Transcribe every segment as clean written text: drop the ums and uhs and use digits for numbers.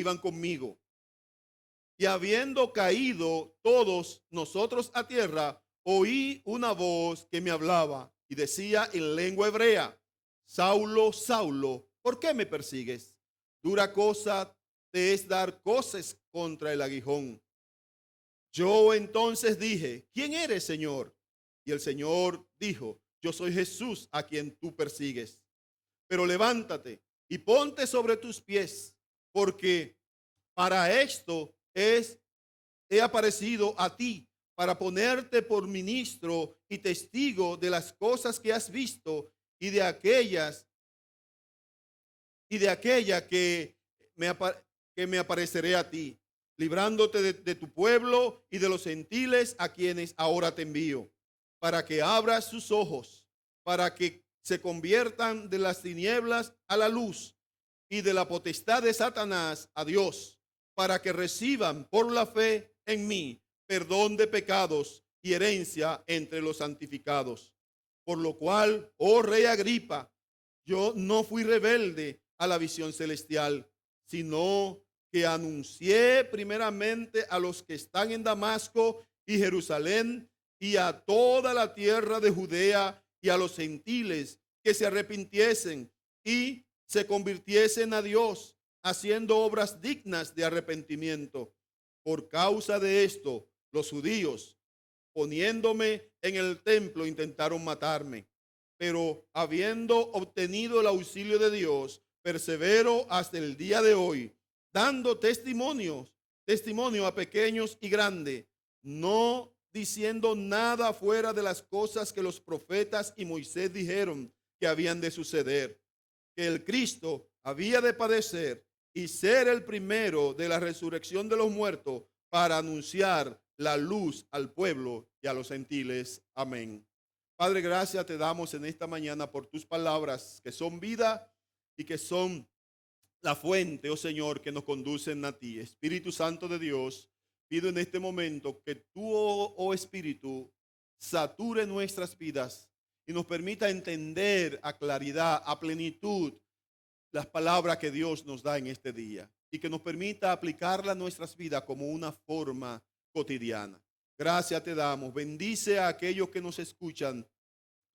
iban conmigo. Y habiendo caído todos nosotros a tierra, oí una voz que me hablaba y decía en lengua hebrea: Saulo, Saulo, ¿por qué me persigues? Dura cosa te es dar coces contra el aguijón. Yo entonces dije: ¿Quién eres, Señor? Y el Señor dijo: Yo soy Jesús a quien tú persigues. Pero levántate y ponte sobre tus pies, porque para esto he aparecido a ti, para ponerte por ministro y testigo de las cosas que has visto y de aquella que me apareceré a ti, librándote de tu pueblo y de los gentiles a quienes ahora te envío, para que abras sus ojos, para que se conviertan de las tinieblas a la luz y de la potestad de Satanás a Dios, para que reciban por la fe en mí perdón de pecados y herencia entre los santificados. Por lo cual, oh rey Agripa, yo no fui rebelde a la visión celestial, sino que anuncié primeramente a los que están en Damasco y Jerusalén y a toda la tierra de Judea y a los gentiles que se arrepintiesen y se convirtiesen a Dios, haciendo obras dignas de arrepentimiento. Por causa de esto, los judíos, poniéndome en el templo, intentaron matarme. Pero habiendo obtenido el auxilio de Dios, persevero hasta el día de hoy, dando testimonio a pequeños y grandes, no diciendo nada fuera de las cosas que los profetas y Moisés dijeron que habían de suceder, que el Cristo había de padecer y ser el primero de la resurrección de los muertos, para anunciar la luz al pueblo y a los gentiles. Amén. Padre, gracias te damos en esta mañana por tus palabras, que son vida y que son la fuente, oh Señor, que nos conducen a ti. Espíritu Santo de Dios, pido en este momento que tú, oh Espíritu, sature nuestras vidas y nos permita entender a claridad, a plenitud, las palabras que Dios nos da en este día, y que nos permita aplicarlas a nuestras vidas como una forma cotidiana. Gracias te damos. Bendice a aquellos que nos escuchan,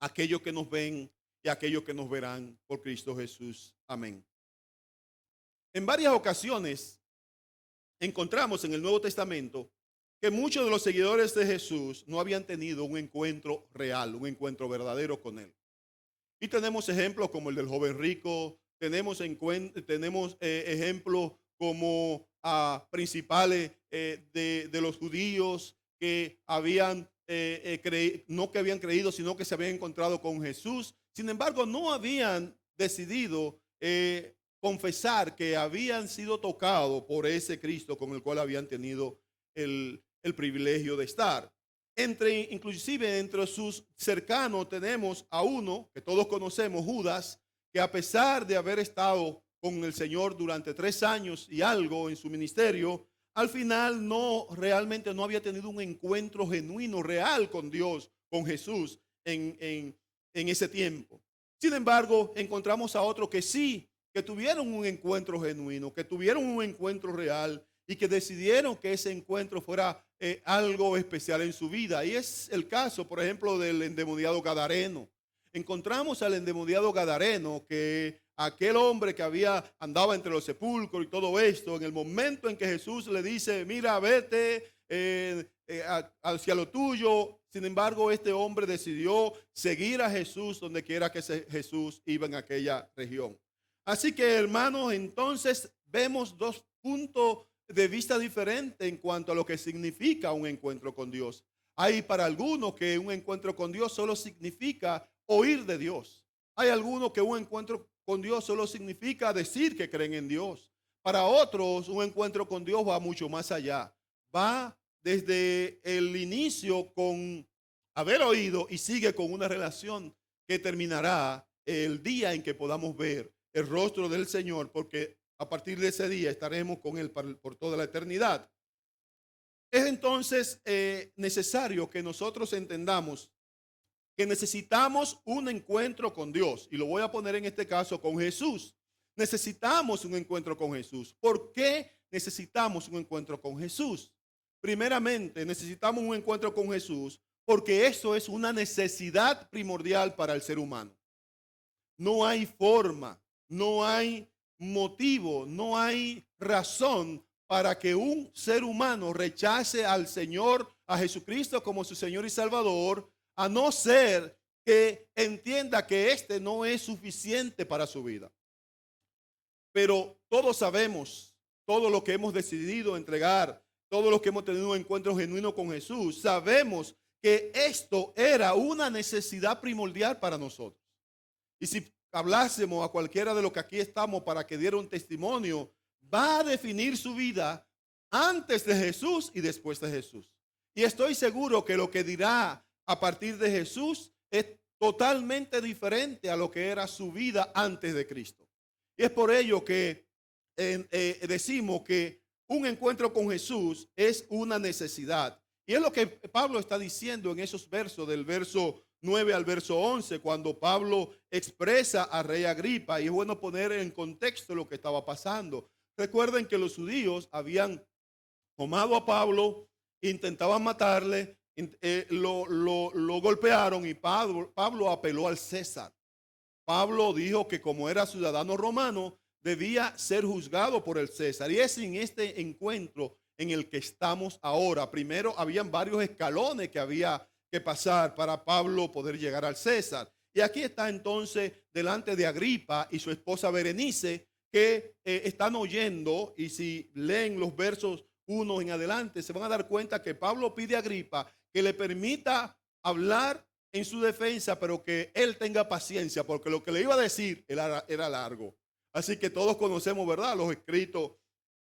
a aquellos que nos ven y a aquellos que nos verán por Cristo Jesús. Amén. En varias ocasiones encontramos en el Nuevo Testamento que muchos de los seguidores de Jesús no habían tenido un encuentro real, un encuentro verdadero con Él. Y tenemos ejemplos como el del joven rico, tenemos ejemplos como principales de los judíos que no que habían creído, sino que se habían encontrado con Jesús. Sin embargo, no habían decidido confesar que habían sido tocados por ese Cristo con el cual habían tenido el privilegio de estar. Inclusive entre sus cercanos tenemos a uno que todos conocemos, Judas, que a pesar de haber estado con el Señor durante 3 años y algo en su ministerio, al final realmente no había tenido un encuentro genuino, real con Dios, con Jesús en ese tiempo. Sin embargo, encontramos a otros que sí, que tuvieron un encuentro genuino, que tuvieron un encuentro real y que decidieron que ese encuentro fuera algo especial en su vida. Y es el caso, por ejemplo, del endemoniado gadareno. Encontramos al endemoniado gadareno, que aquel hombre que andaba entre los sepulcros y todo esto, en el momento en que Jesús le dice: mira, vete hacia lo tuyo. Sin embargo, este hombre decidió seguir a Jesús donde quiera que Jesús iba en aquella región. Así que, hermanos, entonces vemos 2 puntos de vista diferentes en cuanto a lo que significa un encuentro con Dios. Hay para algunos que un encuentro con Dios solo significa oír de Dios. Hay algunos que un encuentro con Dios solo significa decir que creen en Dios. Para otros, un encuentro con Dios va mucho más allá. Va desde el inicio con haber oído y sigue con una relación que terminará el día en que podamos ver el rostro del Señor, porque a partir de ese día estaremos con Él por toda la eternidad. Es entonces necesario que nosotros entendamos que necesitamos un encuentro con Dios, y lo voy a poner en este caso con Jesús. Necesitamos un encuentro con Jesús. ¿Por qué necesitamos un encuentro con Jesús. Primeramente, necesitamos un encuentro con Jesús porque eso es una necesidad primordial para el ser humano. No hay forma, no hay motivo, no hay razón para que un ser humano rechace al Señor, a Jesucristo como su Señor y Salvador, a no ser que entienda que este no es suficiente para su vida. Pero todos sabemos, todo lo que hemos decidido entregar, todos los que hemos tenido un encuentro genuino con Jesús, sabemos que esto era una necesidad primordial para nosotros. Y si hablásemos a cualquiera de los que aquí estamos para que diera un testimonio, va a definir su vida antes de Jesús y después de Jesús. Y estoy seguro que lo que dirá a partir de Jesús es totalmente diferente a lo que era su vida antes de Cristo. Y es por ello que decimos que un encuentro con Jesús es una necesidad. Y es lo que Pablo está diciendo en esos versos, del verso 9 al verso 11, cuando Pablo expresa a Rey Agripa. Y es bueno poner en contexto lo que estaba pasando. Recuerden que los judíos habían tomado a Pablo, intentaban matarle, lo golpearon y Pablo apeló al César. Pablo dijo que como era ciudadano romano, debía ser juzgado por el César. Y es en este encuentro en el que estamos ahora. Primero, habían varios escalones que había que pasar para Pablo poder llegar al César. Y aquí está entonces delante de Agripa y su esposa Berenice, que están oyendo, y si leen los versos 1 en adelante, se van a dar cuenta que Pablo pide a Agripa que le permita hablar en su defensa, pero que él tenga paciencia, porque lo que le iba a decir era largo. Así que todos conocemos, ¿verdad?, los escritos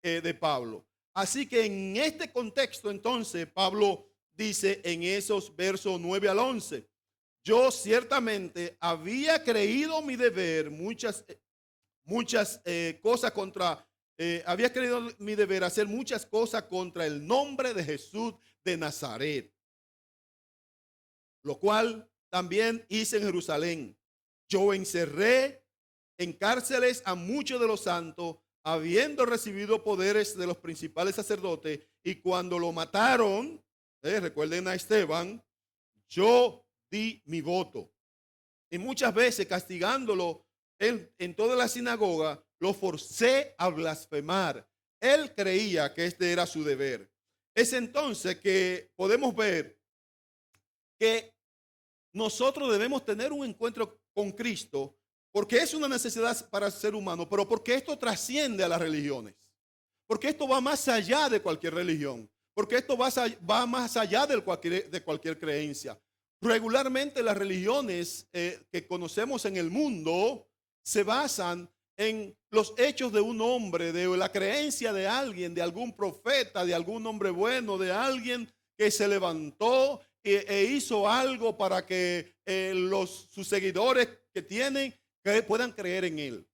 de Pablo. Así que en este contexto, entonces, Pablo dice en esos versos 9 al 11, yo ciertamente había creído mi deber muchas cosas contra, había creído mi deber hacer muchas cosas contra el nombre de Jesús de Nazaret, lo cual también hice en Jerusalén. Yo encerré en cárceles a muchos de los santos, habiendo recibido poderes de los principales sacerdotes, y cuando lo mataron, recuerden a Esteban, yo di mi voto. Y muchas veces castigándolo en toda la sinagoga, lo forcé a blasfemar. Él creía que este era su deber. Es entonces que podemos ver que nosotros debemos tener un encuentro con Cristo, porque es una necesidad para el ser humano, pero porque esto trasciende a las religiones, porque esto va más allá de cualquier religión, porque esto va más allá de cualquier creencia. Regularmente las religiones que conocemos en el mundo se basan en los hechos de un hombre, de la creencia de alguien, de algún profeta, de algún hombre bueno, de alguien que se levantó e hizo algo para que sus seguidores que tienen que puedan creer en él.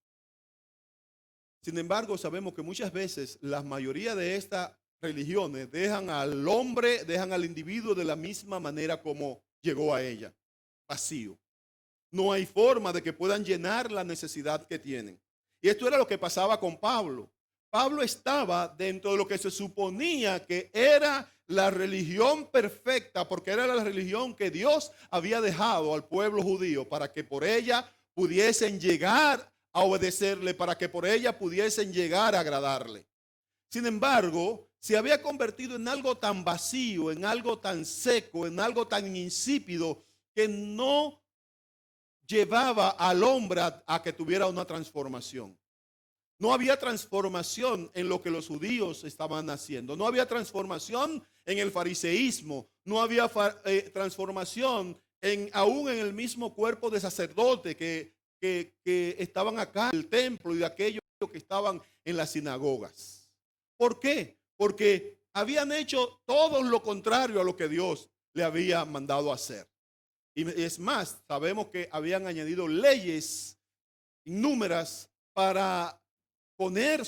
Sin embargo, sabemos que muchas veces la mayoría de estas religiones dejan al hombre, dejan al individuo de la misma manera como llegó a ella, vacío. No hay forma de que puedan llenar la necesidad que tienen. Y esto era lo que pasaba con Pablo. Pablo estaba dentro de lo que se suponía que era la religión perfecta, porque era la religión que Dios había dejado al pueblo judío para que por ella pudiesen llegar a obedecerle, para que por ella pudiesen llegar a agradarle. Sin embargo, se había convertido en algo tan vacío, en algo tan seco, en algo tan insípido, que no llevaba al hombre a que tuviera una transformación. No había transformación en lo que los judíos estaban haciendo. No había transformación en el fariseísmo. No había transformación aún en el mismo cuerpo de sacerdotes que estaban acá en el templo y de aquellos que estaban en las sinagogas. ¿Por qué? Porque habían hecho todo lo contrario a lo que Dios le había mandado hacer. Y es más, sabemos que habían añadido leyes innúmeras para poner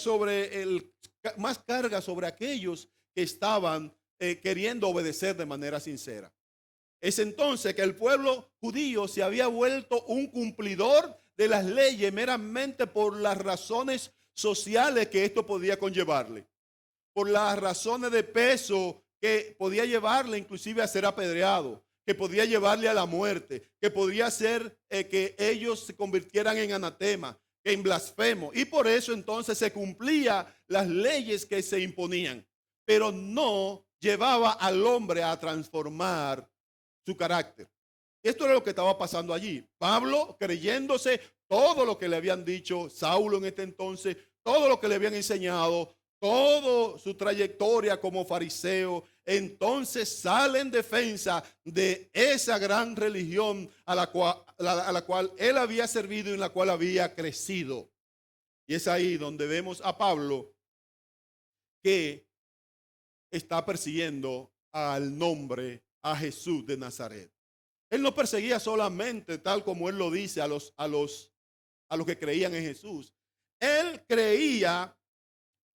más carga sobre aquellos que estaban queriendo obedecer de manera sincera. Es entonces que el pueblo judío se había vuelto un cumplidor de las leyes meramente por las razones sociales que esto podía conllevarle. por las razones de peso que podía llevarle inclusive a ser apedreado, que podía llevarle a la muerte, que podía hacer que ellos se convirtieran en anatema, en blasfemo. Y por eso entonces se cumplían las leyes que se imponían, pero no llevaba al hombre a transformar su carácter. Esto era lo que estaba pasando allí. Pablo, creyéndose todo lo que le habían dicho Saulo en este entonces, todo lo que le habían enseñado, toda su trayectoria como fariseo, entonces sale en defensa de esa gran religión a la cual él había servido y en la cual había crecido. Y es ahí donde vemos a Pablo que está persiguiendo al nombre, a Jesús de Nazaret. Él no perseguía solamente, tal como él lo dice, a los que creían en Jesús. Él creía,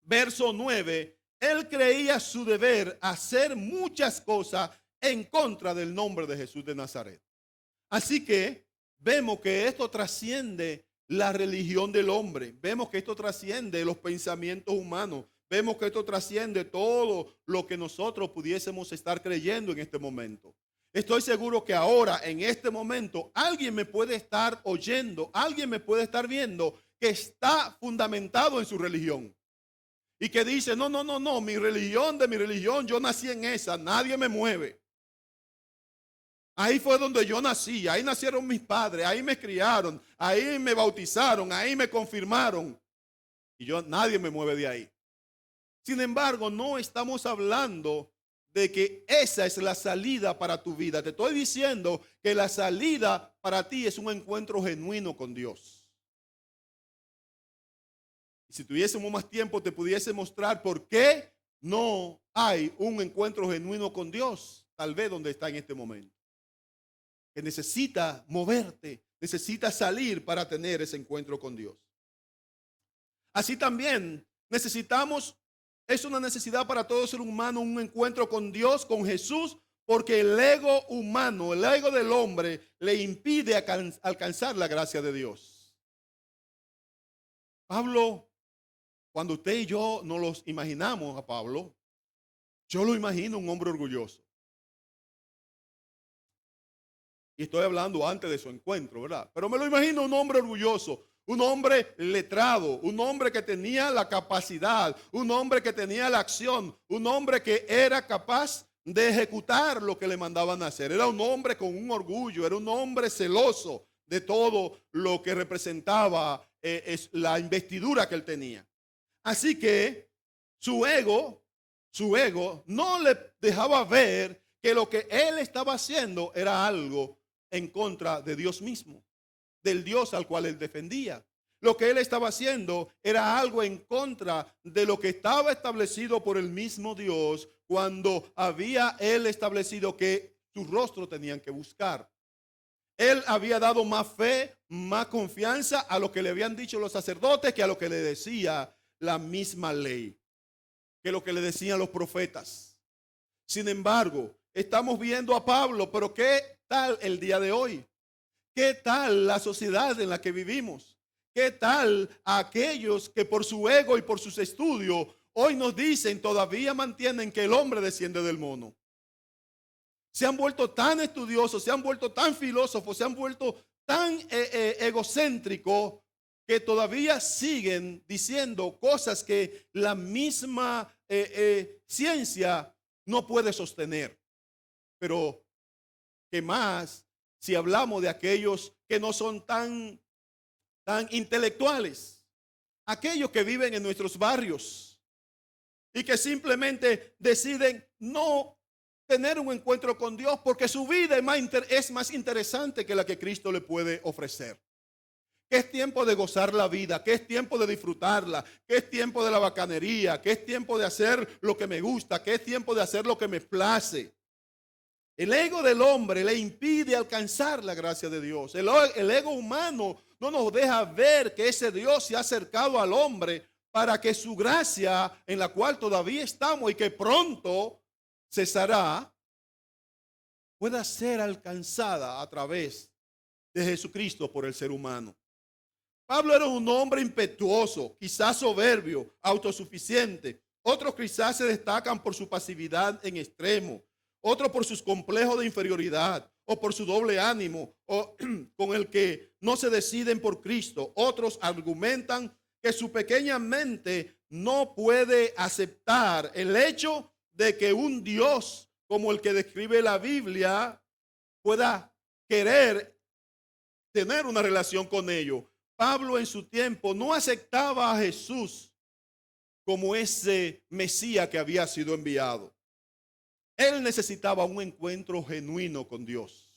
verso 9, él creía su deber hacer muchas cosas en contra del nombre de Jesús de Nazaret. Así que vemos que esto trasciende la religión del hombre. Vemos que esto trasciende los pensamientos humanos. Vemos que esto trasciende todo lo que nosotros pudiésemos estar creyendo en este momento. Estoy seguro que ahora, en este momento, alguien me puede estar oyendo, alguien me puede estar viendo que está fundamentado en su religión. Y que dice, no, mi religión, yo nací en esa, nadie me mueve. Ahí fue donde yo nací, ahí nacieron mis padres, ahí me criaron, ahí me bautizaron, ahí me confirmaron. Y nadie me mueve de ahí. Sin embargo, no estamos hablando de que esa es la salida para tu vida. Te estoy diciendo que la salida para ti es un encuentro genuino con Dios. Si tuviésemos más tiempo, te pudiese mostrar por qué no hay un encuentro genuino con Dios, tal vez donde está en este momento. Que necesita moverte, necesita salir para tener ese encuentro con Dios. Así también necesitamos, es una necesidad para todo ser humano, un encuentro con Dios, con Jesús, porque el ego humano, el ego del hombre, le impide alcanzar la gracia de Dios. Pablo, cuando usted y yo nos los imaginamos a Pablo, yo lo imagino un hombre orgulloso. Y estoy hablando antes de su encuentro, ¿verdad? Pero me lo imagino un hombre orgulloso, un hombre letrado, un hombre que tenía la capacidad, un hombre que tenía la acción, un hombre que era capaz de ejecutar lo que le mandaban hacer. Era un hombre con un orgullo, era un hombre celoso de todo lo que representaba la investidura que él tenía. Así que su ego no le dejaba ver que lo que él estaba haciendo era algo en contra de Dios mismo, del Dios al cual él defendía. Lo que él estaba haciendo era algo en contra de lo que estaba establecido por el mismo Dios cuando había él establecido que su rostro tenían que buscar. Él había dado más fe, más confianza a lo que le habían dicho los sacerdotes que a lo que le decía la misma ley, que lo que le decían los profetas. Sin embargo, estamos viendo a Pablo, pero ¿qué tal el día de hoy? ¿Qué tal la sociedad en la que vivimos? ¿Qué tal a aquellos que por su ego y por sus estudios hoy nos dicen, todavía mantienen que el hombre desciende del mono? Se han vuelto tan estudiosos, se han vuelto tan filósofos, se han vuelto tan egocéntricos que todavía siguen diciendo cosas que la misma ciencia no puede sostener. Pero, ¿qué más si hablamos de aquellos que no son tan intelectuales? Aquellos que viven en nuestros barrios y que simplemente deciden no tener un encuentro con Dios porque su vida es más interesante que la que Cristo le puede ofrecer. Que es tiempo de gozar la vida, que es tiempo de disfrutarla, que es tiempo de la bacanería, que es tiempo de hacer lo que me gusta, que es tiempo de hacer lo que me place. El ego del hombre le impide alcanzar la gracia de Dios. El ego humano no nos deja ver que ese Dios se ha acercado al hombre para que su gracia, en la cual todavía estamos y que pronto cesará, pueda ser alcanzada a través de Jesucristo por el ser humano. Pablo era un hombre impetuoso, quizás soberbio, autosuficiente, Otros quizás se destacan por su pasividad en extremo, otros por sus complejos de inferioridad o por su doble ánimo o con el que no se deciden por Cristo. Otros argumentan que su pequeña mente no puede aceptar el hecho de que un Dios como el que describe la Biblia pueda querer tener una relación con ellos. Pablo en su tiempo no aceptaba a Jesús como ese Mesías que había sido enviado. Él necesitaba un encuentro genuino con Dios.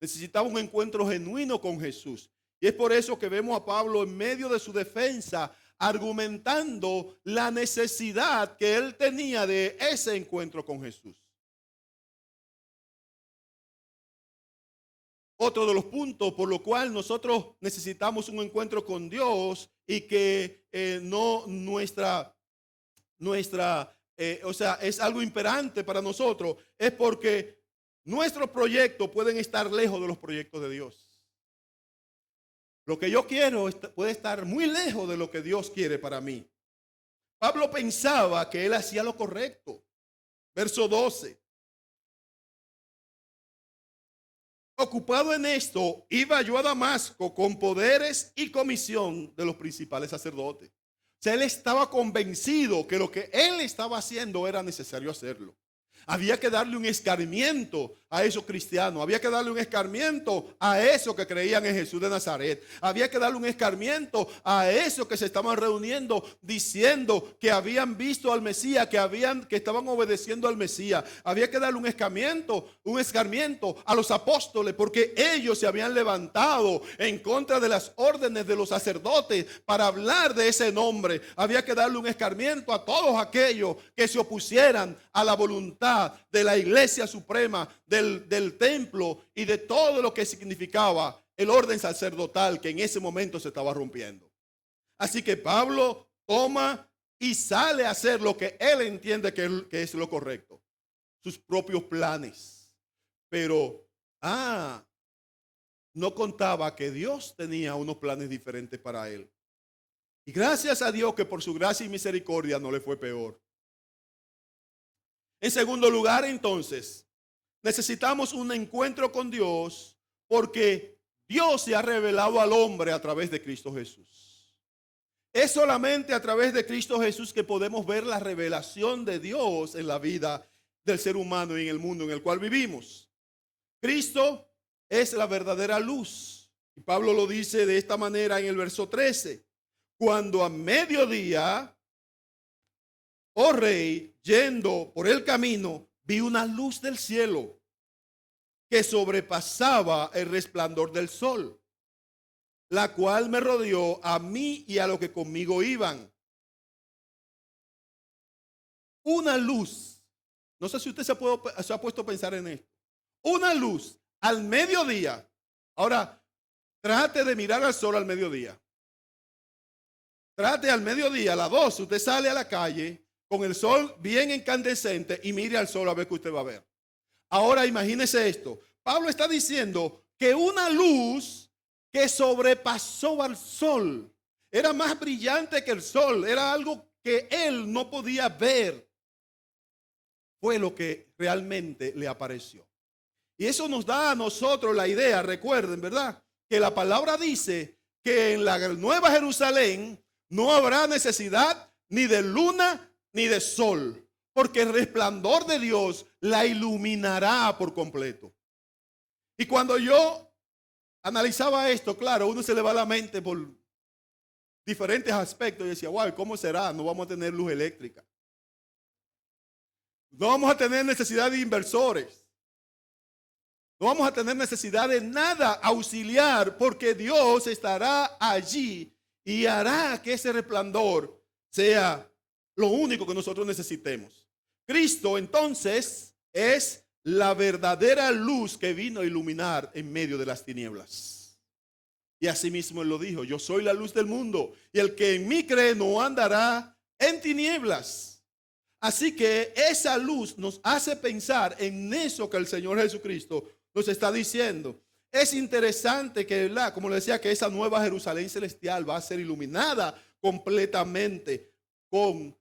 Necesitaba un encuentro genuino con Jesús. Y es por eso que vemos a Pablo en medio de su defensa argumentando la necesidad que él tenía de ese encuentro con Jesús. Otro de los puntos por lo cual nosotros necesitamos un encuentro con Dios y que es algo imperante para nosotros, es porque nuestros proyectos pueden estar lejos de los proyectos de Dios. Lo que yo quiero puede estar muy lejos de lo que Dios quiere para mí. Pablo pensaba que él hacía lo correcto. Verso 12. Ocupado en esto, iba yo a Damasco con poderes y comisión de los principales sacerdotes. O sea, él estaba convencido que lo que él estaba haciendo era necesario hacerlo. Había que darle un escarmiento a esos cristianos. Había que darle un escarmiento a esos que creían en Jesús de Nazaret. Había que darle un escarmiento a esos que se estaban reuniendo diciendo que habían visto al Mesías, que estaban obedeciendo al Mesías. Había que darle un escarmiento a los apóstoles, porque ellos se habían levantado en contra de las órdenes de los sacerdotes para hablar de ese nombre. Había que darle un escarmiento a todos aquellos que se opusieran a la voluntad de la iglesia suprema, del templo y de todo lo que significaba el orden sacerdotal que en ese momento se estaba rompiendo. Así que Pablo toma y sale a hacer lo que él entiende que es lo correcto, sus propios planes. Pero no contaba que Dios tenía unos planes diferentes para él. Y gracias a Dios que por su gracia y misericordia no le fue peor. En segundo lugar, entonces, necesitamos un encuentro con Dios porque Dios se ha revelado al hombre a través de Cristo Jesús. Es solamente a través de Cristo Jesús que podemos ver la revelación de Dios en la vida del ser humano y en el mundo en el cual vivimos. Cristo es la verdadera luz. Y Pablo lo dice de esta manera en el verso 13. Cuando a mediodía, oh rey, yendo por el camino, vi una luz del cielo que sobrepasaba el resplandor del sol, la cual me rodeó a mí y a los que conmigo iban. Una luz. No sé si usted se ha puesto a pensar en esto. Una luz al mediodía. Ahora, trate de mirar al sol al mediodía. Trate al mediodía, a las 12, usted sale a la calle con el sol bien incandescente y mire al sol a ver qué usted va a ver. Ahora imagínese esto. Pablo está diciendo que una luz que sobrepasó al sol era más brillante que el sol, era algo que él no podía ver. Fue lo que realmente le apareció. Y eso nos da a nosotros la idea, recuerden, ¿verdad? Que la palabra dice que en la Nueva Jerusalén no habrá necesidad ni de luna ni de sol, porque el resplandor de Dios la iluminará por completo. Y cuando yo analizaba esto, claro, uno se le va a la mente por diferentes aspectos y decía, wow, ¿cómo será? No vamos a tener luz eléctrica. No vamos a tener necesidad de inversores. No vamos a tener necesidad de nada auxiliar, porque Dios estará allí y hará que ese resplandor sea lo único que nosotros necesitemos. Cristo entonces es la verdadera luz que vino a iluminar en medio de las tinieblas. Y asimismo él lo dijo, yo soy la luz del mundo y el que en mí cree no andará en tinieblas. Así que esa luz nos hace pensar en eso que el Señor Jesucristo nos está diciendo. Es interesante que, ¿verdad? Como le decía, que esa nueva Jerusalén celestial va a ser iluminada completamente con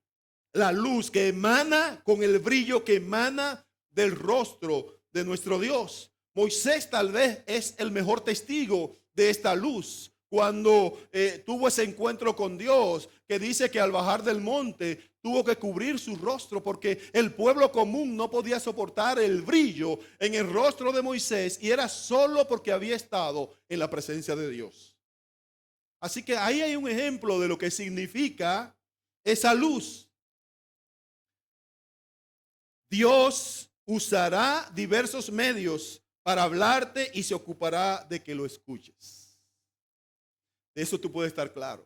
la luz que emana con el brillo que emana del rostro de nuestro Dios. Moisés tal vez es el mejor testigo de esta luz. Cuando tuvo ese encuentro con Dios, que dice que al bajar del monte tuvo que cubrir su rostro porque el pueblo común no podía soportar el brillo en el rostro de Moisés, y era solo porque había estado en la presencia de Dios. Así que ahí hay un ejemplo de lo que significa esa luz. Dios usará diversos medios para hablarte y se ocupará de que lo escuches. De eso tú puedes estar claro.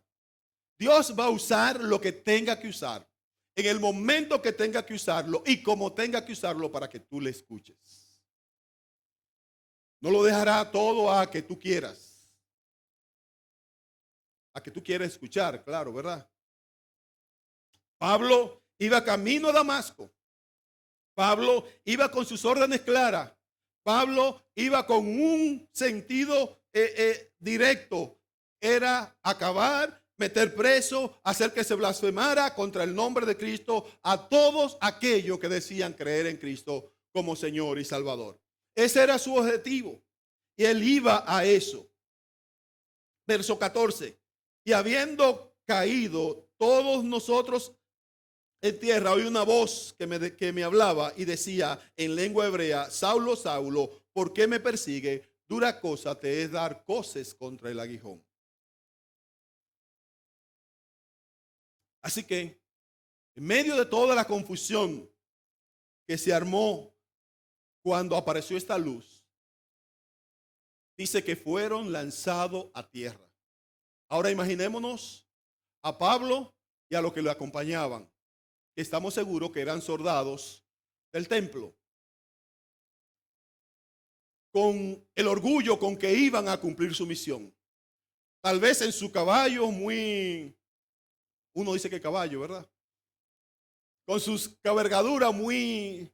Dios va a usar lo que tenga que usar, en el momento que tenga que usarlo y como tenga que usarlo para que tú le escuches. No lo dejará todo a que tú quieras. A que tú quieras escuchar, claro, ¿verdad? Pablo iba camino a Damasco. Pablo iba con sus órdenes claras. Pablo iba con un sentido directo. Era acabar, meter preso, hacer que se blasfemara contra el nombre de Cristo a todos aquellos que decían creer en Cristo como Señor y Salvador. Ese era su objetivo y él iba a eso. Verso 14. Y habiendo caído todos nosotros en tierra, oí una voz que me hablaba y decía en lengua hebrea: Saulo, Saulo, ¿por qué me persigue? Dura cosa te es dar coces contra el aguijón. Así que, en medio de toda la confusión que se armó cuando apareció esta luz, dice que fueron lanzados a tierra. Ahora imaginémonos a Pablo y a los que lo acompañaban. Estamos seguros que eran soldados del templo, con el orgullo con que iban a cumplir su misión. Tal vez en su caballo uno dice que caballo, ¿verdad? Con sus cabalgaduras muy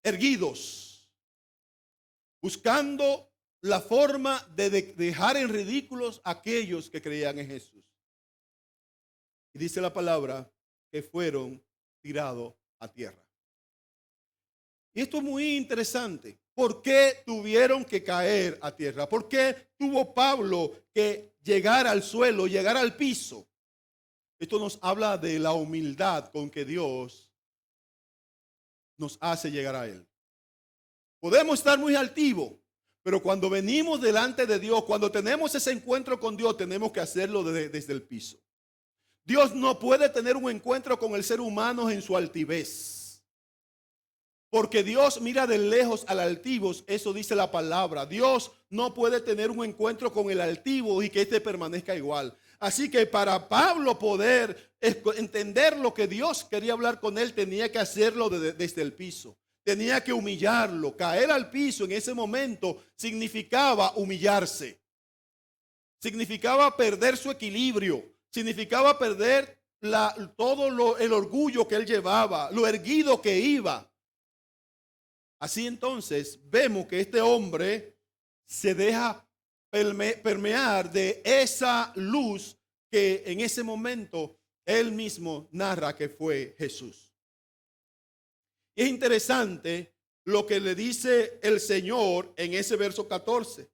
erguidos, buscando la forma de dejar en ridículos a aquellos que creían en Jesús. Y dice la palabra que fueron tirados a tierra. Y esto es muy interesante. ¿Por qué tuvieron que caer a tierra? ¿Por qué tuvo Pablo que llegar al suelo, llegar al piso? Esto nos habla de la humildad con que Dios nos hace llegar a Él. Podemos estar muy altivos, pero cuando venimos delante de Dios, cuando tenemos ese encuentro con Dios, tenemos que hacerlo desde el piso. Dios no puede tener un encuentro con el ser humano en su altivez, porque Dios mira de lejos al altivo. Eso dice la palabra. Dios no puede tener un encuentro con el altivo y que éste permanezca igual. Así que para Pablo poder entender lo que Dios quería hablar con él, tenía que hacerlo desde el piso. Tenía que humillarlo. Caer al piso en ese momento significaba humillarse. Significaba perder su equilibrio. Significaba perder el orgullo que él llevaba, lo erguido que iba. Así entonces vemos que este hombre se deja permear de esa luz que en ese momento él mismo narra que fue Jesús. Y es interesante lo que le dice el Señor en ese verso 14.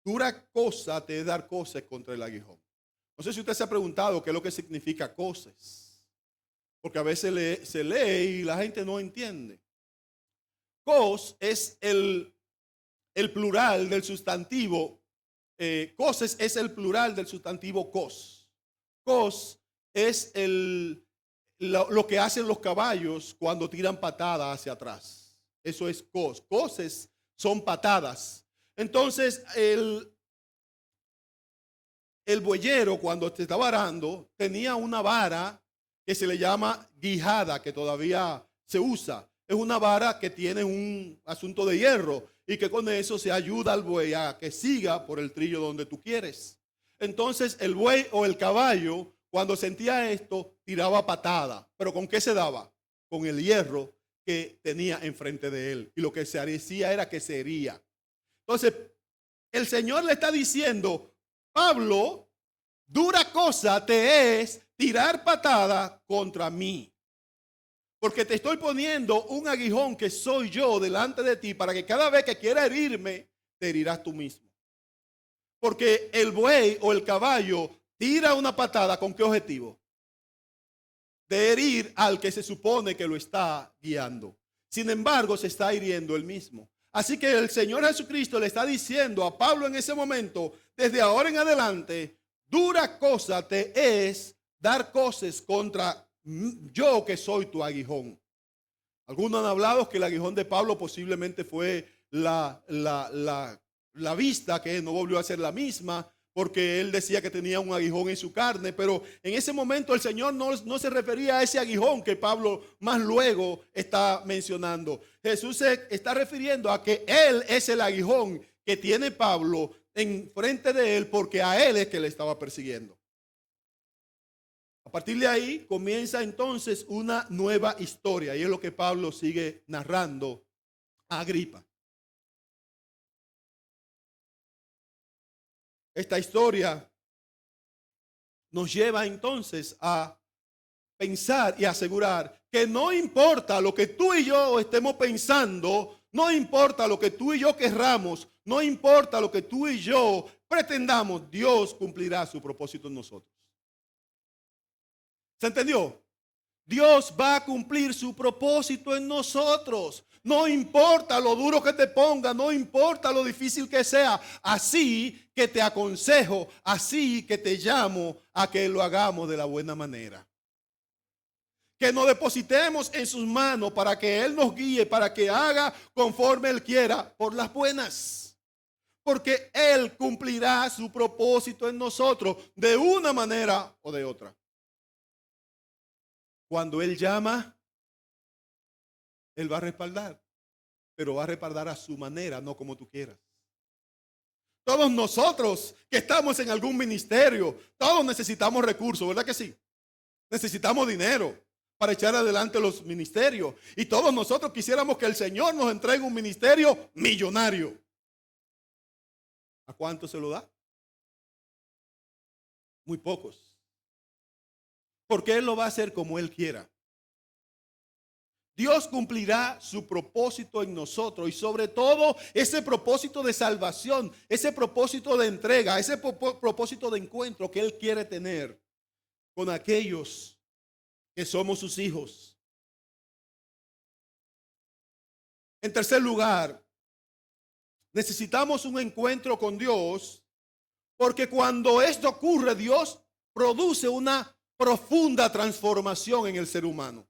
Dura cosa te es dar coces contra el aguijón. No sé si usted se ha preguntado qué es lo que significa coces, porque a veces se lee y la gente no entiende. Cos es el plural del sustantivo. Coces es el plural del sustantivo cos. Cos es lo que hacen los caballos cuando tiran patadas hacia atrás. Eso es cos. Coces son patadas. Entonces el bueyero, cuando te estaba arando, tenía una vara que se le llama guijada, que todavía se usa. Es una vara que tiene un asunto de hierro y que con eso se ayuda al buey a que siga por el trillo donde tú quieres. Entonces el buey o el caballo, cuando sentía esto, tiraba patada. ¿Pero con qué se daba? Con el hierro que tenía enfrente de él. Y lo que se hacía era que se hería. Entonces el Señor le está diciendo: Pablo, dura cosa te es tirar patada contra mí. Porque te estoy poniendo un aguijón que soy yo delante de ti para que cada vez que quiera herirme, te herirás tú mismo. Porque el buey o el caballo tira una patada ¿con qué objetivo? De herir al que se supone que lo está guiando. Sin embargo, se está hiriendo él mismo. Así que el Señor Jesucristo le está diciendo a Pablo en ese momento, desde ahora en adelante, dura cosa te es dar cosas contra yo que soy tu aguijón. Algunos han hablado que el aguijón de Pablo posiblemente fue la vista, que no volvió a ser la misma, porque él decía que tenía un aguijón en su carne, pero en ese momento el Señor no se refería a ese aguijón que Pablo más luego está mencionando. Jesús se está refiriendo a que él es el aguijón que tiene Pablo en frente de él, porque a él es que le estaba persiguiendo. A partir de ahí comienza entonces una nueva historia, y es lo que Pablo sigue narrando a Agripa. Esta historia nos lleva entonces a pensar y asegurar que no importa lo que tú y yo estemos pensando, no importa lo que tú y yo querramos, no importa lo que tú y yo pretendamos, Dios cumplirá su propósito en nosotros. ¿Se entendió? Dios va a cumplir su propósito en nosotros. No importa lo duro que te ponga, no importa lo difícil que sea. Así que te aconsejo, así que te llamo a que lo hagamos de la buena manera. Que nos depositemos en sus manos para que Él nos guíe, para que haga conforme Él quiera, por las buenas. Porque Él cumplirá su propósito en nosotros de una manera o de otra. Cuando Él llama, Él va a respaldar, pero va a respaldar a su manera, no como tú quieras. Todos nosotros que estamos en algún ministerio, todos necesitamos recursos, ¿verdad que sí? Necesitamos dinero para echar adelante los ministerios. Y todos nosotros quisiéramos que el Señor nos entregue un ministerio millonario. ¿A cuánto se lo da? Muy pocos. Porque Él lo va a hacer como Él quiera. Dios cumplirá su propósito en nosotros y sobre todo ese propósito de salvación, ese propósito de entrega, ese propósito de encuentro que Él quiere tener con aquellos que somos sus hijos. En tercer lugar, necesitamos un encuentro con Dios porque cuando esto ocurre, Dios produce una profunda transformación en el ser humano.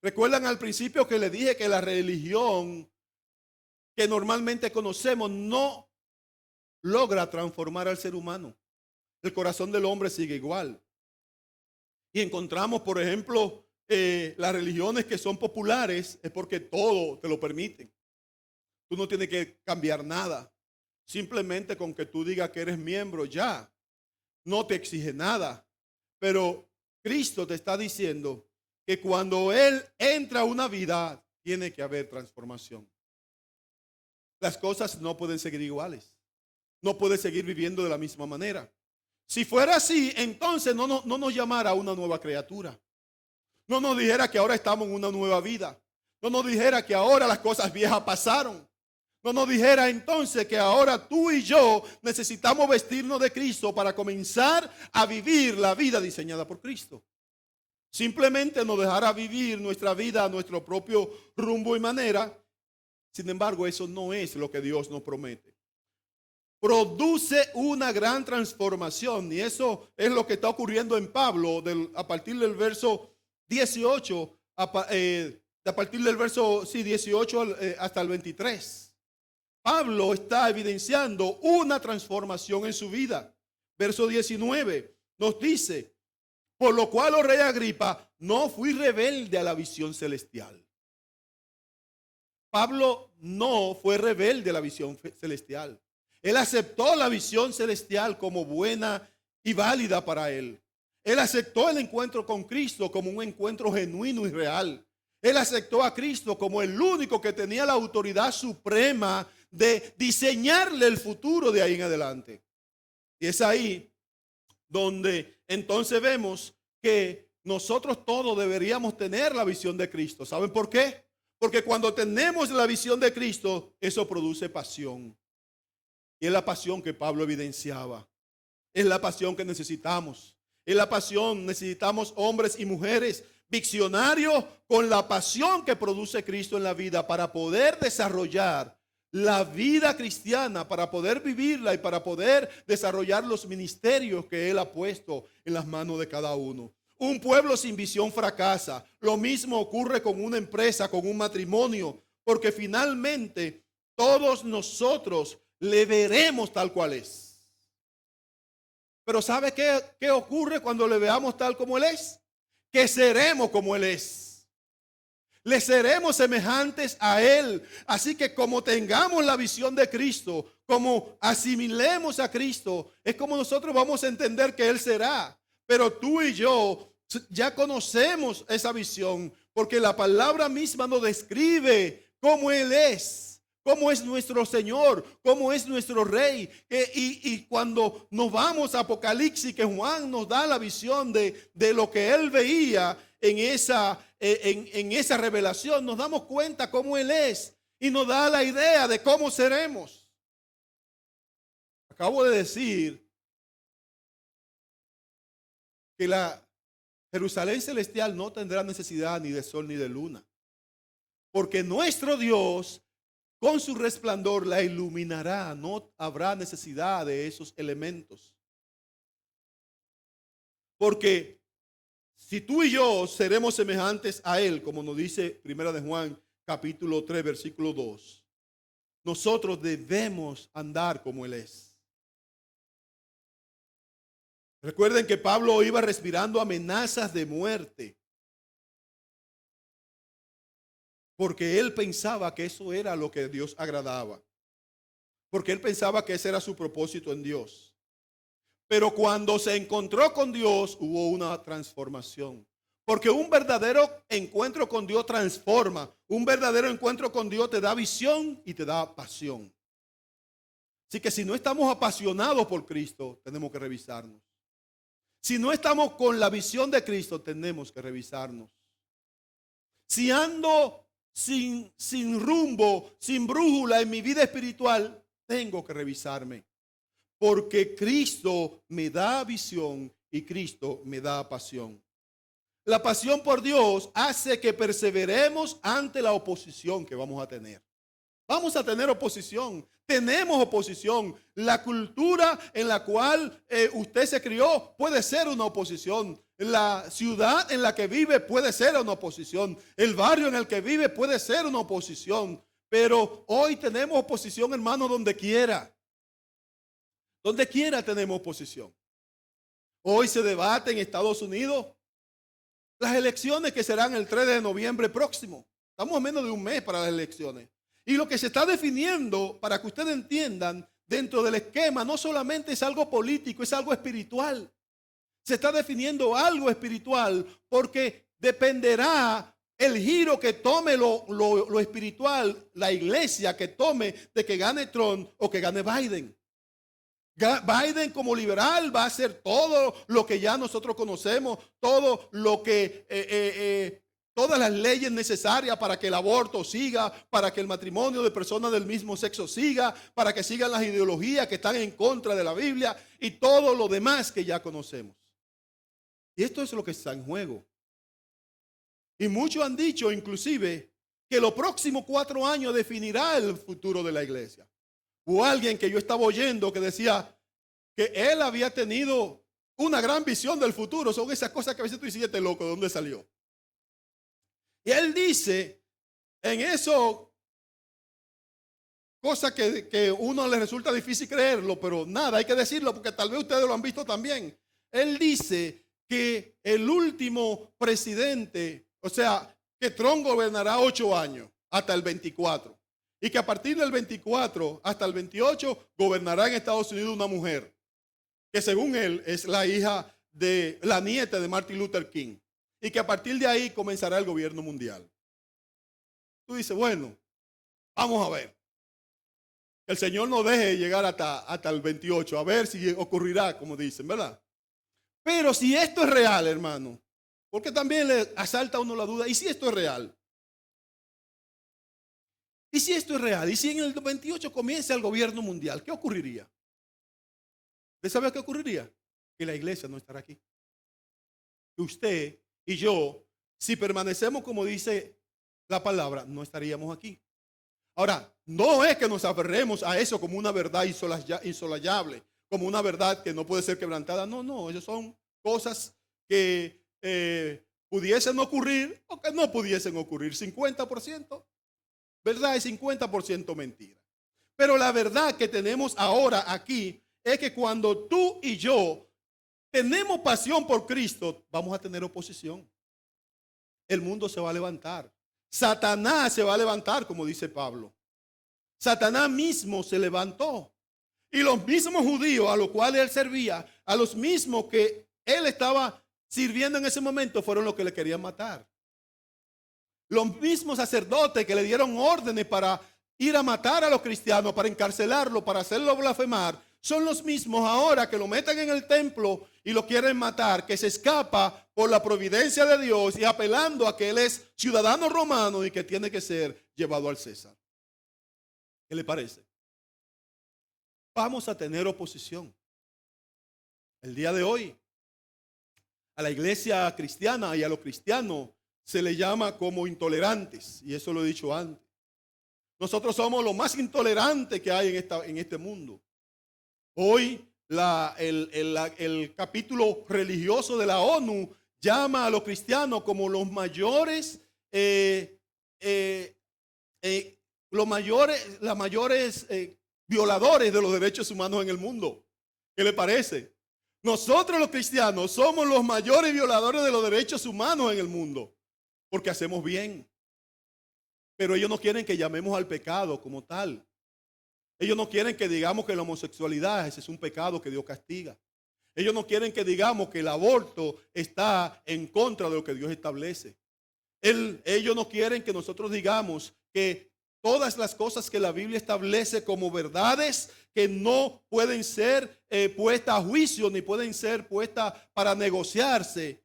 ¿Recuerdan al principio que les dije que la religión que normalmente conocemos no logra transformar al ser humano? El corazón del hombre sigue igual. Y encontramos, por ejemplo, las religiones que son populares es porque todo te lo permiten. Tú no tienes que cambiar nada. Simplemente con que tú digas que eres miembro ya. No te exige nada. Pero Cristo te está diciendo que cuando Él entra a una vida, tiene que haber transformación. Las cosas no pueden seguir iguales. No puedes seguir viviendo de la misma manera. Si fuera así, entonces no nos llamara a una nueva criatura. No nos dijera que ahora estamos en una nueva vida. No nos dijera que ahora las cosas viejas pasaron. No nos dijera entonces que ahora tú y yo necesitamos vestirnos de Cristo para comenzar a vivir la vida diseñada por Cristo. Simplemente nos dejará vivir nuestra vida a nuestro propio rumbo y manera. Sin embargo, eso no es lo que Dios nos promete. Produce una gran transformación y eso es lo que está ocurriendo en Pablo a partir del verso 18, a partir del verso 18 hasta el 23. Pablo está evidenciando una transformación en su vida. Verso 19 nos dice: por lo cual, oh rey Agripa, no fui rebelde a la visión celestial. Pablo no fue rebelde a la visión celestial. Él aceptó la visión celestial como buena y válida para él. Él aceptó el encuentro con Cristo como un encuentro genuino y real. Él aceptó a Cristo como el único que tenía la autoridad suprema de diseñarle el futuro de ahí en adelante. Y es ahí donde entonces vemos que nosotros todos deberíamos tener la visión de Cristo. ¿Saben por qué? Porque cuando tenemos la visión de Cristo, eso produce pasión. Y es la pasión que Pablo evidenciaba. Es la pasión que necesitamos. Es la pasión, necesitamos hombres y mujeres visionarios con la pasión que produce Cristo en la vida para poder desarrollar la vida cristiana, para poder vivirla y para poder desarrollar los ministerios que Él ha puesto en las manos de cada uno. Un pueblo sin visión fracasa. Lo mismo ocurre con una empresa, con un matrimonio, porque finalmente todos nosotros le veremos tal cual es. Pero ¿sabe qué ocurre cuando le veamos tal como Él es? Que seremos como Él es. Le seremos semejantes a Él. Así que como tengamos la visión de Cristo, como asimilemos a Cristo, es como nosotros vamos a entender que Él será. Pero tú y yo ya conocemos esa visión, porque la palabra misma nos describe cómo Él es, cómo es nuestro Señor, cómo es nuestro Rey. Y cuando nos vamos a Apocalipsis, que Juan nos da la visión de lo que Él veía en esa revelación, nos damos cuenta cómo Él es y nos da la idea de cómo seremos. Acabo de decir que la Jerusalén celestial no tendrá necesidad ni de sol ni de luna, porque nuestro Dios con su resplandor la iluminará. No habrá necesidad de esos elementos, porque si tú y yo seremos semejantes a Él, como nos dice Primera de Juan capítulo 3 versículo 2, nosotros debemos andar como Él es. Recuerden que Pablo iba respirando amenazas de muerte, porque él pensaba que eso era lo que Dios agradaba, porque él pensaba que ese era su propósito en Dios. Pero cuando se encontró con Dios, hubo una transformación, porque un verdadero encuentro con Dios transforma. Un verdadero encuentro con Dios te da visión y te da pasión. Así que si no estamos apasionados por Cristo, tenemos que revisarnos. Si no estamos con la visión de Cristo, tenemos que revisarnos. Si ando sin rumbo, sin brújula en mi vida espiritual, tengo que revisarme. Porque Cristo me da visión y Cristo me da pasión. La pasión por Dios hace que perseveremos ante la oposición que vamos a tener. Vamos a tener oposición. Tenemos oposición. La cultura en la cual usted se crió puede ser una oposición. La ciudad en la que vive puede ser una oposición. El barrio en el que vive puede ser una oposición. Pero hoy tenemos oposición, hermano, donde quiera. Donde quiera tenemos oposición. Hoy se debate en Estados Unidos las elecciones que serán el 3 de noviembre próximo. Estamos a menos de un mes para las elecciones. Y lo que se está definiendo, para que ustedes entiendan, dentro del esquema, no solamente es algo político, es algo espiritual. Se está definiendo algo espiritual porque dependerá el giro que tome lo espiritual, la iglesia que tome de que gane Trump o que gane Biden. Biden como liberal va a hacer todo lo que ya nosotros conocemos, todo lo que todas las leyes necesarias para que el aborto siga, para que el matrimonio de personas del mismo sexo siga, para que sigan las ideologías que están en contra de la Biblia y todo lo demás que ya conocemos. Y esto es lo que está en juego. Y muchos han dicho inclusive que los próximos 4 años definirá el futuro de la iglesia. Hubo alguien que yo estaba oyendo que decía que él había tenido una gran visión del futuro. Son esas cosas que a veces tú dices, este loco, ¿de dónde salió? Y él dice, en eso, cosa que uno le resulta difícil creerlo, pero nada, hay que decirlo porque tal vez ustedes lo han visto también. Él dice que el último presidente, o sea, que Trump gobernará 8 años hasta el 24. Y que a partir del 24 hasta el 28 gobernará en Estados Unidos una mujer, que según él es la nieta de Martin Luther King. Y que a partir de ahí comenzará el gobierno mundial. Tú dices, bueno, vamos a ver. El Señor nos deje llegar hasta el 28, a ver si ocurrirá, como dicen, ¿verdad? Pero si esto es real, hermano, porque también le asalta a uno la duda, ¿y si esto es real? ¿Y si esto es real? ¿Y si en el 28 comienza el gobierno mundial? ¿Qué ocurriría? ¿Usted sabe qué ocurriría? Que la iglesia no estará aquí. Que usted y yo, si permanecemos como dice la palabra, no estaríamos aquí. Ahora, no es que nos aferremos a eso como una verdad insolayable, como una verdad que no puede ser quebrantada. No, no, esas son cosas que pudiesen ocurrir o que no pudiesen ocurrir. 50% verdad y 50% mentira. Pero la verdad que tenemos ahora aquí es que cuando tú y yo tenemos pasión por Cristo, vamos a tener oposición. El mundo se va a levantar. Satanás se va a levantar, como dice Pablo. Satanás mismo se levantó. Y los mismos judíos a los cuales él servía, a los mismos que él estaba sirviendo en ese momento, fueron los que le querían matar. Los mismos sacerdotes que le dieron órdenes para ir a matar a los cristianos, para encarcelarlo, para hacerlo blasfemar, son los mismos ahora que lo meten en el templo y lo quieren matar, que se escapa por la providencia de Dios y apelando a que él es ciudadano romano y que tiene que ser llevado al César. ¿Qué le parece? Vamos a tener oposición. El día de hoy, a la iglesia cristiana y a los cristianos se le llama como intolerantes, y eso lo he dicho antes. Nosotros somos lo más intolerantes que hay en este mundo. Hoy el capítulo religioso de la ONU llama a los cristianos como los mayores violadores de los derechos humanos en el mundo. ¿Qué le parece? Nosotros los cristianos somos los mayores violadores de los derechos humanos en el mundo, porque hacemos bien. Pero ellos no quieren que llamemos al pecado como tal. Ellos no quieren que digamos que la homosexualidad ese es un pecado que Dios castiga. Ellos no quieren que digamos que el aborto está en contra de lo que Dios establece. Ellos no quieren que nosotros digamos que todas las cosas que la Biblia establece como verdades que no pueden ser puestas a juicio ni pueden ser puestas para negociarse,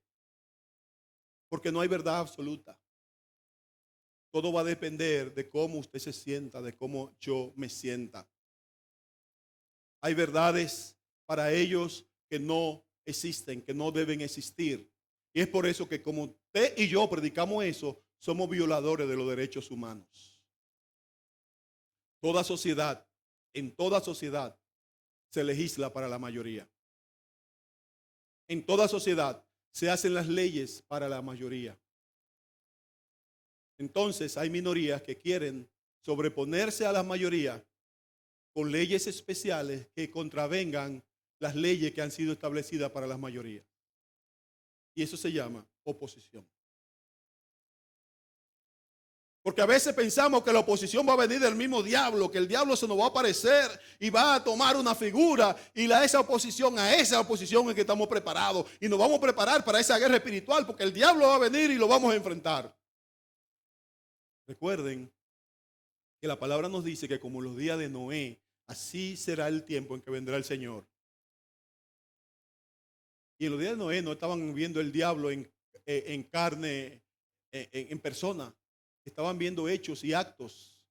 porque no hay verdad absoluta. Todo va a depender de cómo usted se sienta, de cómo yo me sienta. Hay verdades para ellos que no existen, que no deben existir. Y es por eso que como usted y yo predicamos eso, somos violadores de los derechos humanos. En toda sociedad se legisla para la mayoría. En toda sociedad se hacen las leyes para la mayoría. Entonces hay minorías que quieren sobreponerse a la mayoría con leyes especiales que contravengan las leyes que han sido establecidas para las mayorías. Y eso se llama oposición. Porque a veces pensamos que la oposición va a venir del mismo diablo, que el diablo se nos va a aparecer y va a tomar una figura y a esa oposición es que estamos preparados y nos vamos a preparar para esa guerra espiritual porque el diablo va a venir y lo vamos a enfrentar. Recuerden que la palabra nos dice que como los días de Noé, así será el tiempo en que vendrá el Señor. Y en los días de Noé no estaban viendo el diablo en carne, en persona. Estaban viendo hechos y actos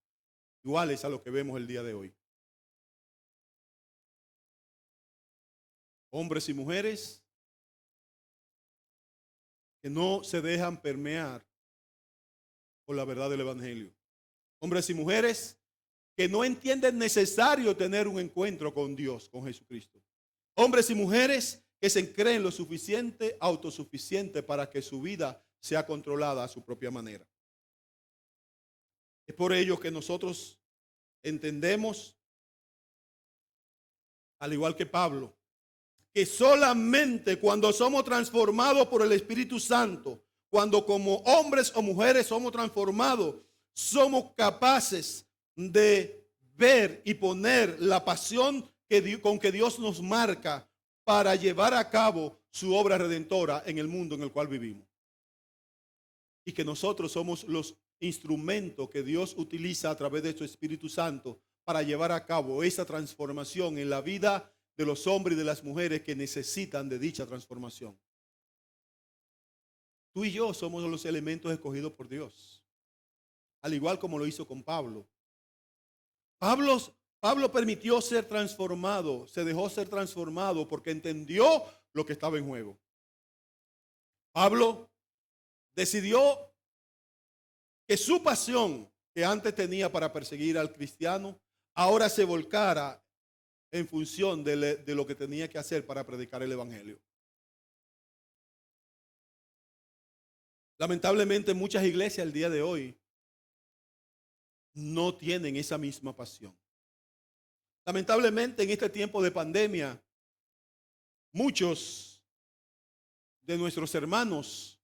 iguales a lo que vemos el día de hoy. Hombres y mujeres que no se dejan permear por la verdad del Evangelio. Hombres y mujeres que no entienden necesario tener un encuentro con Dios, con Jesucristo. Hombres y mujeres que se creen lo suficiente, autosuficiente para que su vida sea controlada a su propia manera. Es por ello que nosotros entendemos, al igual que Pablo, que solamente cuando somos transformados por el Espíritu Santo, cuando como hombres o mujeres somos transformados, somos capaces de ver y poner la pasión con que Dios nos marca para llevar a cabo su obra redentora en el mundo en el cual vivimos. Y que nosotros somos los instrumentos que Dios utiliza a través de su Espíritu Santo para llevar a cabo esa transformación en la vida de los hombres y de las mujeres que necesitan de dicha transformación. Tú y yo somos los elementos escogidos por Dios, al igual como lo hizo con Pablo. Pablo permitió ser transformado, se dejó ser transformado porque entendió lo que estaba en juego. Pablo decidió que su pasión que antes tenía para perseguir al cristiano, ahora se volcara en función de lo que tenía que hacer para predicar el evangelio. Lamentablemente muchas iglesias el día de hoy no tienen esa misma pasión. Lamentablemente en este tiempo de pandemia, muchos de nuestros hermanos,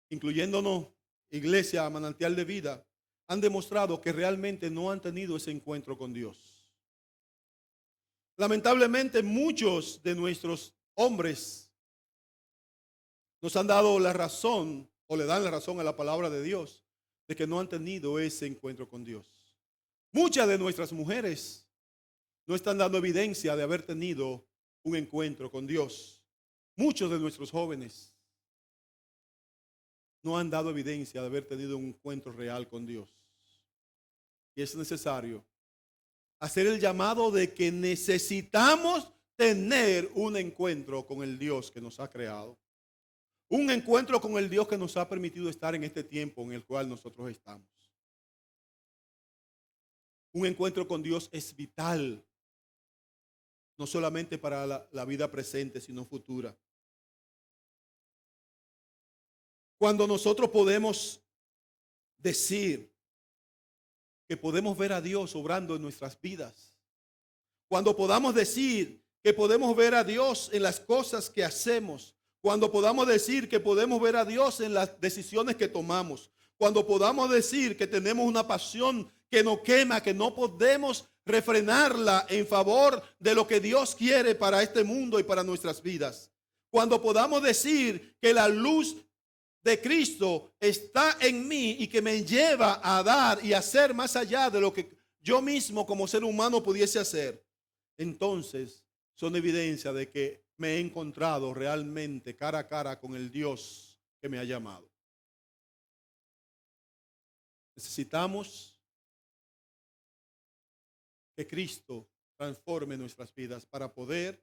incluyéndonos Iglesia Manantial de Vida, han demostrado que realmente no han tenido ese encuentro con Dios. Lamentablemente muchos de nuestros hombres nos han dado la razón o le dan la razón a la palabra de Dios de que no han tenido ese encuentro con Dios. Muchas de nuestras mujeres no están dando evidencia de haber tenido un encuentro con Dios. Muchos de nuestros jóvenes no han dado evidencia de haber tenido un encuentro real con Dios. Y es necesario hacer el llamado de que necesitamos tener un encuentro con el Dios que nos ha creado. Un encuentro con el Dios que nos ha permitido estar en este tiempo en el cual nosotros estamos. Un encuentro con Dios es vital, no solamente para la vida presente, sino futura. Cuando nosotros podemos decir que podemos ver a Dios obrando en nuestras vidas, cuando podamos decir que podemos ver a Dios en las cosas que hacemos, cuando podamos decir que podemos ver a Dios en las decisiones que tomamos, cuando podamos decir que tenemos una pasión que nos quema, que no podemos refrenarla en favor de lo que Dios quiere para este mundo y para nuestras vidas. Cuando podamos decir que la luz de Cristo está en mí y que me lleva a dar y hacer más allá de lo que yo mismo como ser humano pudiese hacer, entonces son evidencia de que me he encontrado realmente cara a cara con el Dios que me ha llamado. Necesitamos que Cristo transforme nuestras vidas para poder,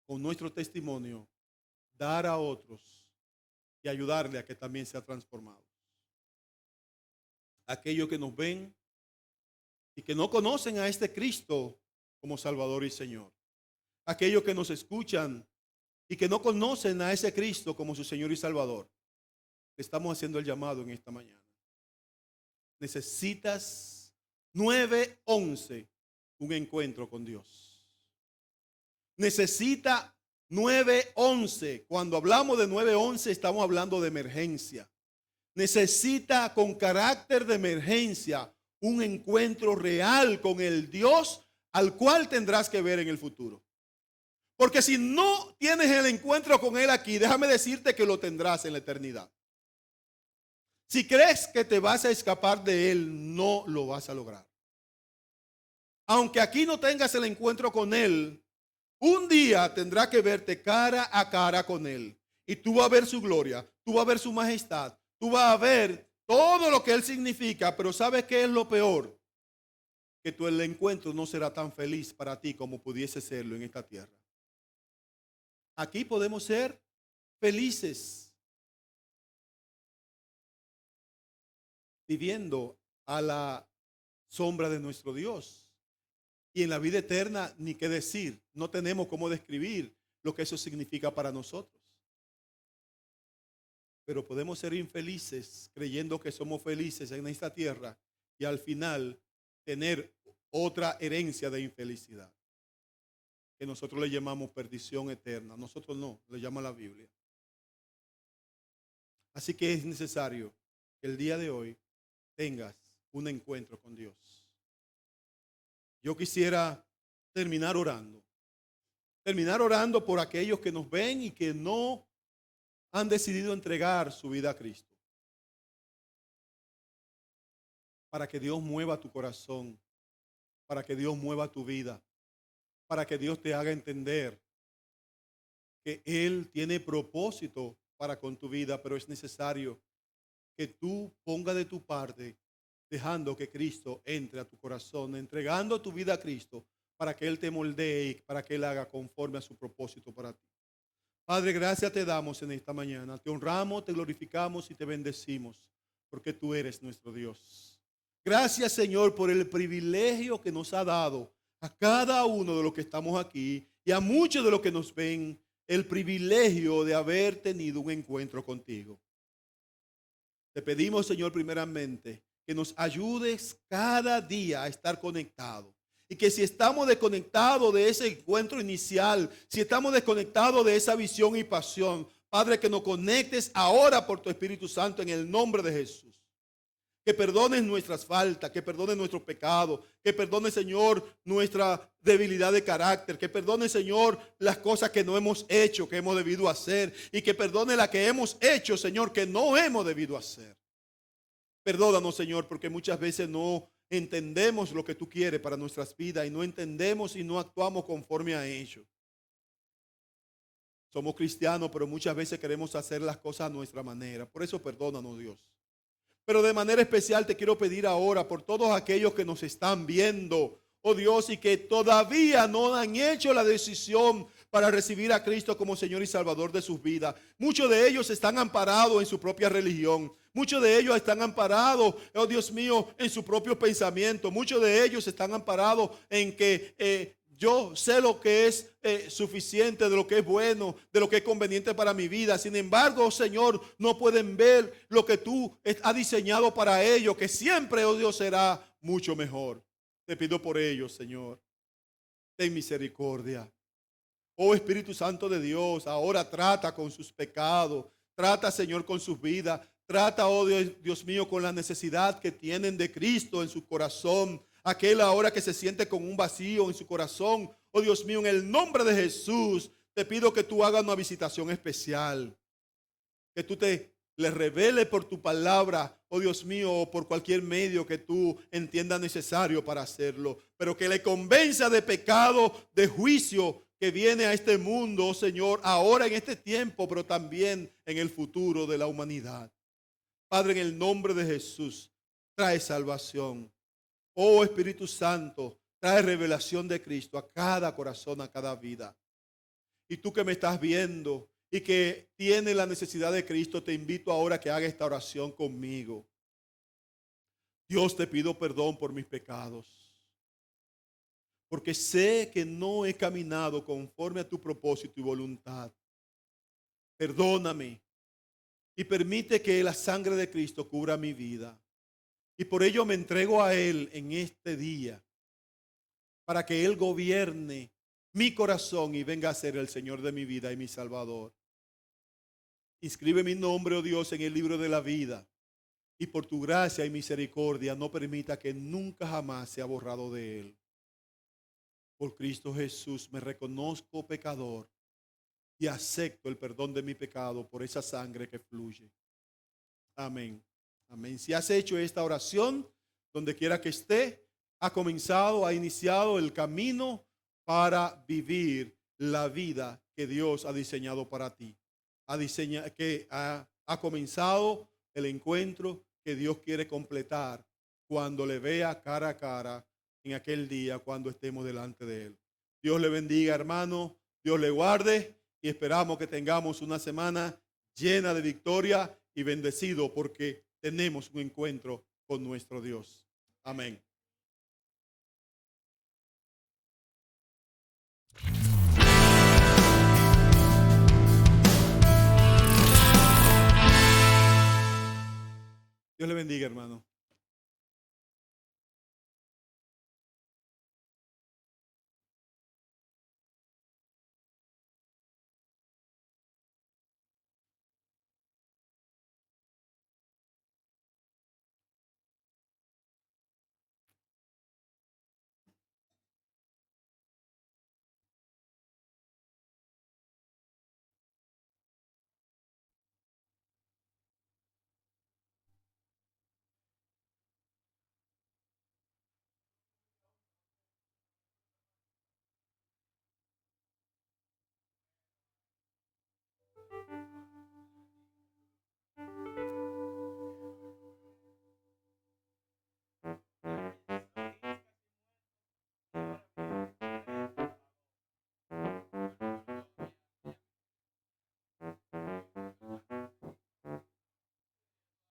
con nuestro testimonio, dar a otros y ayudarle a que también sea transformado. Aquellos que nos ven y que no conocen a este Cristo como Salvador y Señor. Aquellos que nos escuchan y que no conocen a ese Cristo como su Señor y Salvador. Estamos haciendo el llamado en esta mañana. Necesitas 9:11 un encuentro con Dios. Necesita 9:11. Cuando hablamos de 9:11 estamos hablando de emergencia. Necesita con carácter de emergencia un encuentro real con el Dios al cual tendrás que ver en el futuro. Porque si no tienes el encuentro con Él aquí, déjame decirte que lo tendrás en la eternidad. Si crees que te vas a escapar de Él, no lo vas a lograr. Aunque aquí no tengas el encuentro con Él, un día tendrás que verte cara a cara con Él. Y tú vas a ver su gloria, tú vas a ver su majestad, tú vas a ver todo lo que Él significa. Pero ¿sabes qué es lo peor? Que el encuentro no será tan feliz para ti como pudiese serlo en esta tierra. Aquí podemos ser felices viviendo a la sombra de nuestro Dios. Y en la vida eterna, ni qué decir, no tenemos cómo describir lo que eso significa para nosotros. Pero podemos ser infelices creyendo que somos felices en esta tierra y al final tener otra herencia de infelicidad, que nosotros le llamamos perdición eterna. Nosotros no, le llama la Biblia. Así que es necesario que el día de hoy tengas un encuentro con Dios. Yo quisiera terminar orando. Terminar orando por aquellos que nos ven y que no han decidido entregar su vida a Cristo. Para que Dios mueva tu corazón, para que Dios mueva tu vida, para que Dios te haga entender que Él tiene propósito para con tu vida, pero es necesario que tú pongas de tu parte, dejando que Cristo entre a tu corazón, entregando tu vida a Cristo para que Él te moldee y para que Él haga conforme a su propósito para ti. Padre, gracias te damos en esta mañana. Te honramos, te glorificamos y te bendecimos, porque tú eres nuestro Dios. Gracias, Señor, por el privilegio que nos ha dado a cada uno de los que estamos aquí y a muchos de los que nos ven, el privilegio de haber tenido un encuentro contigo. Te pedimos, Señor, primeramente, que nos ayudes cada día a estar conectados. Y que si estamos desconectados de ese encuentro inicial, si estamos desconectados de esa visión y pasión, Padre, que nos conectes ahora por tu Espíritu Santo en el nombre de Jesús. Que perdones nuestras faltas, que perdones nuestros pecados, que perdones, Señor, nuestra debilidad de carácter, que perdones, Señor, las cosas que no hemos hecho, que hemos debido hacer, y que perdone las que hemos hecho, Señor, que no hemos debido hacer. Perdónanos, Señor, porque muchas veces no entendemos lo que tú quieres para nuestras vidas y no entendemos y no actuamos conforme a ello. Somos cristianos, pero muchas veces queremos hacer las cosas a nuestra manera. Por eso perdónanos, Dios. Pero de manera especial te quiero pedir ahora por todos aquellos que nos están viendo, oh Dios, y que todavía no han hecho la decisión para recibir a Cristo como Señor y Salvador de sus vidas. Muchos de ellos están amparados en su propia religión. Muchos de ellos están amparados, oh Dios mío, en su propio pensamiento. Muchos de ellos están amparados en que yo sé lo que es suficiente, de lo que es bueno, de lo que es conveniente para mi vida. Sin embargo, oh Señor, no pueden ver lo que tú has diseñado para ellos, que siempre, oh Dios, será mucho mejor. Te pido por ellos, Señor. Ten misericordia. Oh Espíritu Santo de Dios, ahora trata con sus pecados. Trata, Señor, con sus vidas. Trata, oh Dios mío, con la necesidad que tienen de Cristo en su corazón. Aquel ahora que se siente con un vacío en su corazón. Oh Dios mío, en el nombre de Jesús, te pido que tú hagas una visitación especial. Que tú le reveles por tu palabra, oh Dios mío, o por cualquier medio que tú entiendas necesario para hacerlo. Pero que le convenza de pecado, de juicio que viene a este mundo, oh Señor, ahora en este tiempo, pero también en el futuro de la humanidad. Padre, en el nombre de Jesús, trae salvación. Oh Espíritu Santo, trae revelación de Cristo a cada corazón, a cada vida. Y tú que me estás viendo y que tienes la necesidad de Cristo, te invito ahora a que haga esta oración conmigo. Dios, te pido perdón por mis pecados, porque sé que no he caminado conforme a tu propósito y voluntad. Perdóname y permite que la sangre de Cristo cubra mi vida. Y por ello me entrego a Él en este día, para que Él gobierne mi corazón y venga a ser el Señor de mi vida y mi Salvador. Inscribe mi nombre, oh Dios, en el libro de la vida. Y por tu gracia y misericordia no permita que nunca jamás sea borrado de Él. Por Cristo Jesús me reconozco pecador y acepto el perdón de mi pecado por esa sangre que fluye. Amén. Amén. Si has hecho esta oración, donde quiera que esté, ha comenzado, ha iniciado el camino para vivir la vida que Dios ha diseñado para ti. Ha comenzado el encuentro que Dios quiere completar cuando le vea cara a cara en aquel día cuando estemos delante de Él. Dios le bendiga, hermano. Dios le guarde y esperamos que tengamos una semana llena de victoria y bendecido porque tenemos un encuentro con nuestro Dios. Amén. Dios le bendiga, hermano.